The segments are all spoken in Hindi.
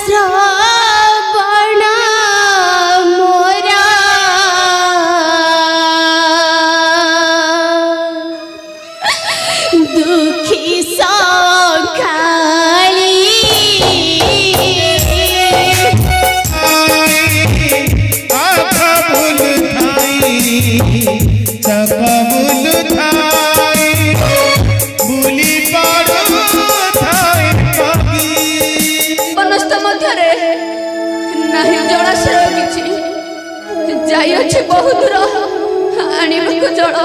श्रवण मोरा दुखी सखाली जलाशय किछि जाइए बहुत दूर आणिबाक जल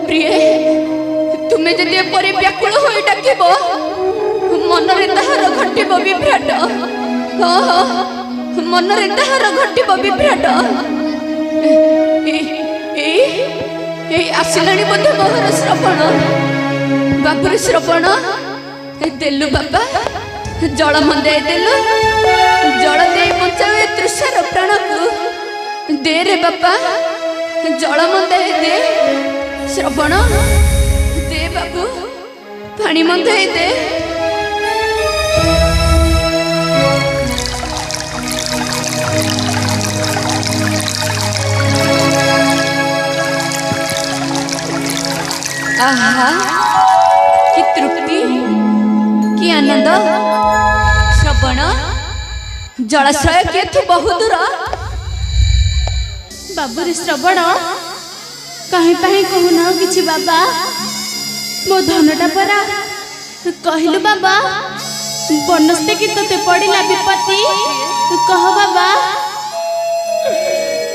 प्रिय तुम्हें जदि एपरी व्याकुल हो डाकिब मनरे ताहार घटिब विभ्राट मनरे ताहार घटिब विभ्राट आसिलाणी बोधे मोहर श्रवण बाबुर श्रवण देलु बाबा जल मंदे देलु जल दे बचाओ तृषार प्राण को दे रे बापा जल मंदे दे श्रवण दे बाबू पानी मंदे दे आहा कि तृप्ति कि आनंद श्रवण जलाशय के थी बहुत दूर बाबुरी श्रवण कहीं पाही कहूना किछि बाबा मो धनटा परा कहलु बाबा बनस्ते कि तते पड़िला विपत्ति कह बाबा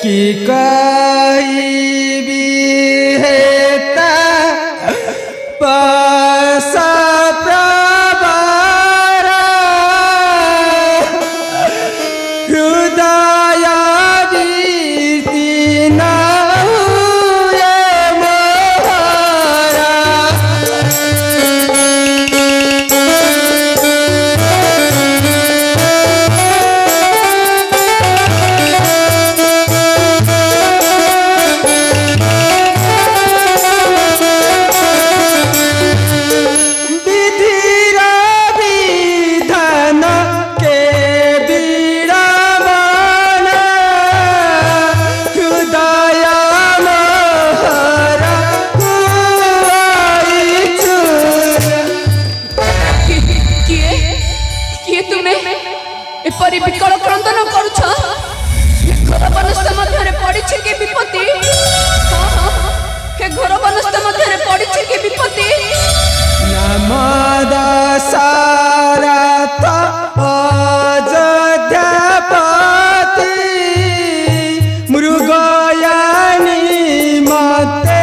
कि कहिबी हेता पासा विकल क्रंदन करुछ घोर बनस्थ मध्य पड़ी कि विपत्ति घोर बनस्थ मध्य पड़ी कि विपत्ति नम दशरथ अयोध्यापति मृगयानी मते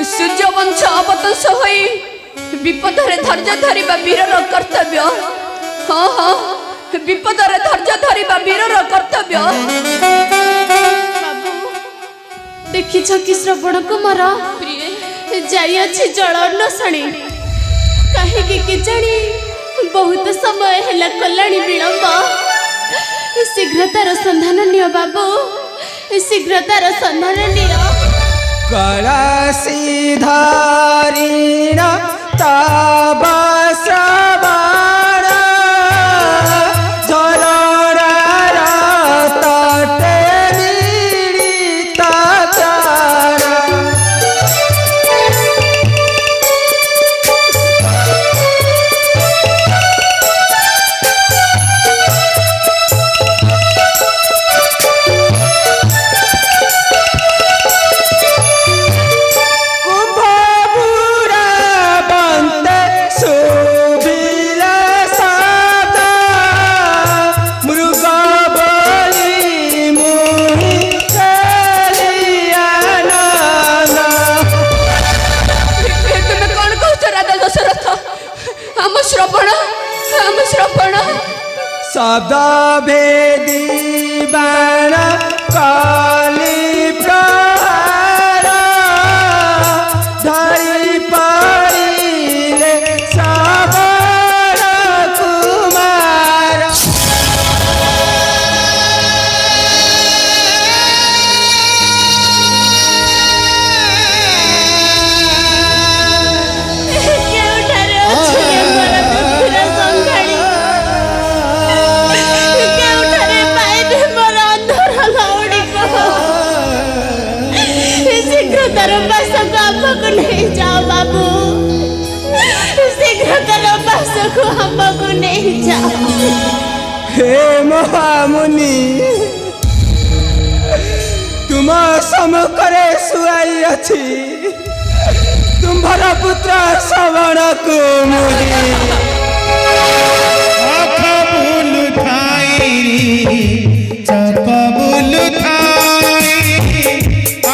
सूर्यवंश अवतंस होई विपदरे धैर्य धरिबा वीरर कर्तव्य हाँ हाँ विपदरे धैर्य धरिबा वीरर कर्तव्य देखिछ कि श्रवण कुमार जाई अछि जल अन्वेषणी कहीं कि जानी बहुत समय हैला कल्याणी विलंब शीघ्रतार संधान नियो बाबू शीघ्रतार संधान नियो कलसीधारीण तव श्रवण झरणार तटे मीलित प्राण कुंभ शब्द भेदी बाण काली प्रहार धरी पड़िले श्रवण कुमार। हमको नहीं जाओ बाबू, शीघ्र करो बस को हमको नहीं जाओ। हे महामुनि तुम समकरे सुआई अछि तुम्हारा पुत्र श्रवण कुमुदी। आँख बुल थाई चप बुल थाई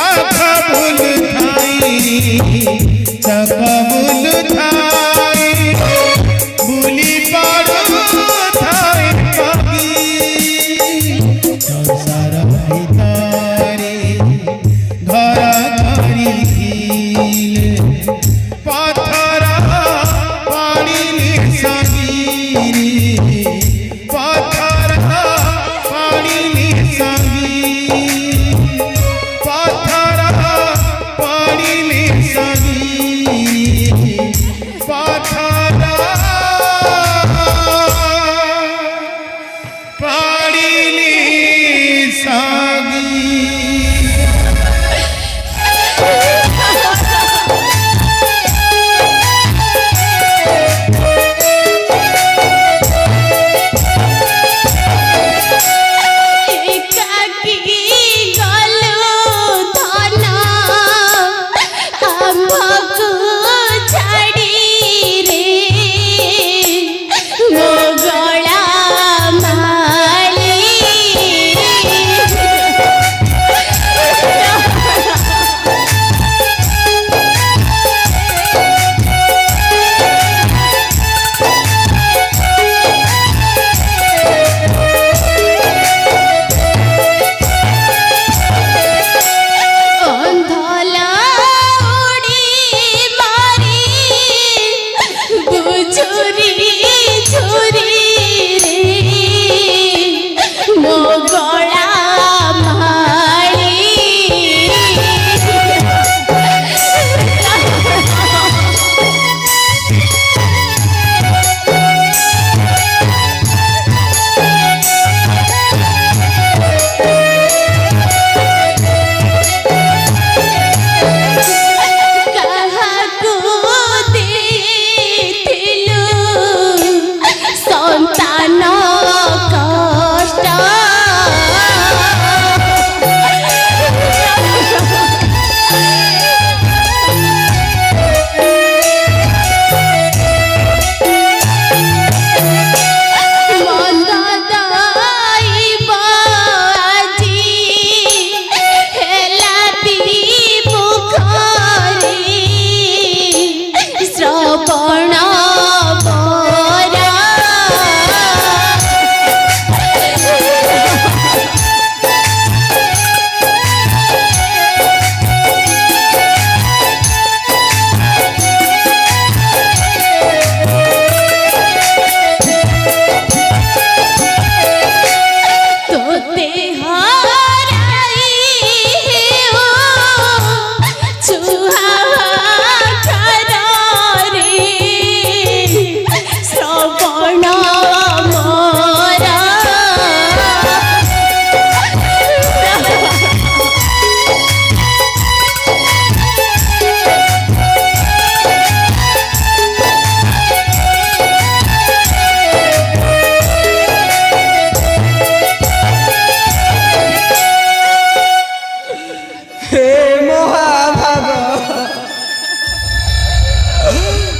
आँख बुल चप बुल थाई बुली पारू थाई पगी संसार भितरे घर धरी पथर पाड़िले सगीरी पथर पाड़िले सगीरी पथर पाड़िले सगीरी पथर पाड़िले सगीरी।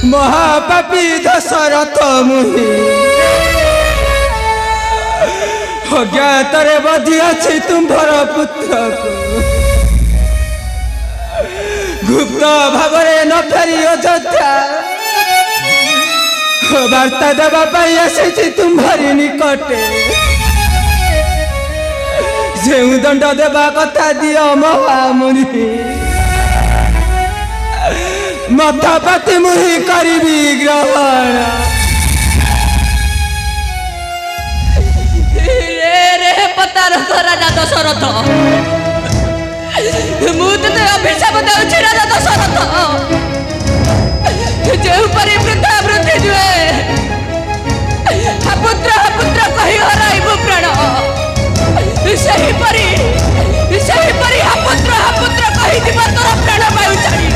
महापापी दशरथ मुनि अज्ञातरे बधी अछि तुम्हार पुत्र को गुप्त भावरे न फेरी अयोध्या ବାର୍ତ୍ତା ଦେବା ପାଇଁ ଆସିଛି ତୁମ୍ଭରି ନିକଟେ। ଯେଉଁ ଦଣ୍ଡ ଦେବା କଥା ଦିଅ ମହାମୁନି, ମଥାପାତି ମୁହିଁ କରିବି ଗ୍ରହଣ। रे पतार राजा दशरथ, मु ते अभिशाप देउछि राजा दशरथ। जेउ परि वृद्धा वृद्धि जुए पुत्र कहि हराइबु प्राण, सही परि पुत्र कहि दिब तोर प्राण पाउ छाड़ी।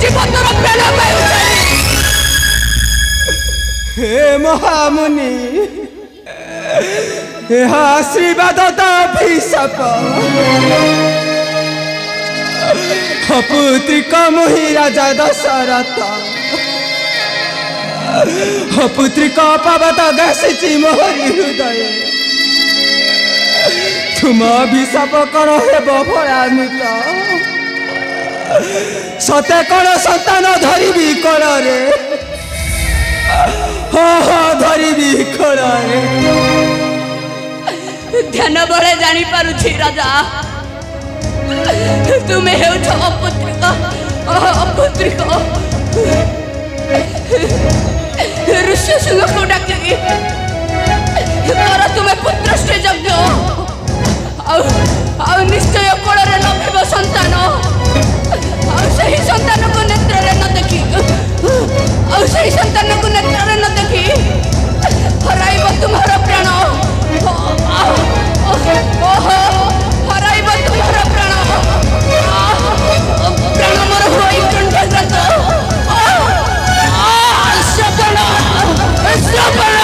जीव तोर प्राण पाउ छाड़ी। हे महामुनि, यह आशीर्वाद तो अभिशाप। पुत्रिक मुहि राजा दशरथ, पुत्रिक पावत घासिछि मोहरी हृदय। तुम अभिशाप कण हेब फलान्वित, सते कण सन्तान धरिबी कଳରେ। धरिबी कଳରେ। ध्यान बड़े जानी पारुछि राजा, तुम्हें हेउछ अपुत्रिक ऋषि सिंह को डाकिकी कर तुम्हें पुत्रष्टे यज्ञ निश्चय कोଳରେ लभिब संतान। सही संतान को नेत्र न देखी सही संतान को नेत्र न देखी हराइब तुम्हारा प्राण। हराइब तुम्हारा प्राण। प्राण मोर होई कंठघात। श्रवण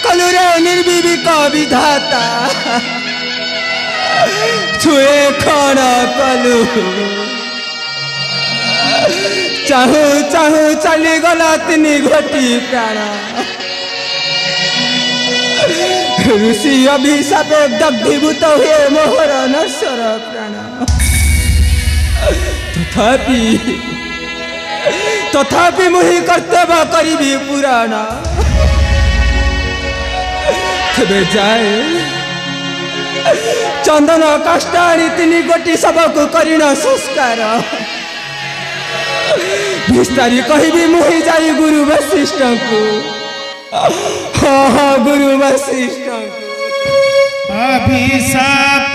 कलुरे निर्विवेक विधाता, छुए खण कलु। चाहू चाहू चलीगला तिनि घटी प्राण। ऋषि अभिशाप दग्धीभूत हुए मोहर नश्वर प्राण। तथापि मुहि कर्तव्य करिबी पुराण। तेबे जाए चंदन काष्ठाणी तिनि गोटी सबको करिण संस्कार। विस्तारी कहबी मुहि जाई गुरु वशिष्ठ को। गुरु वशिष्ठ अभिशाप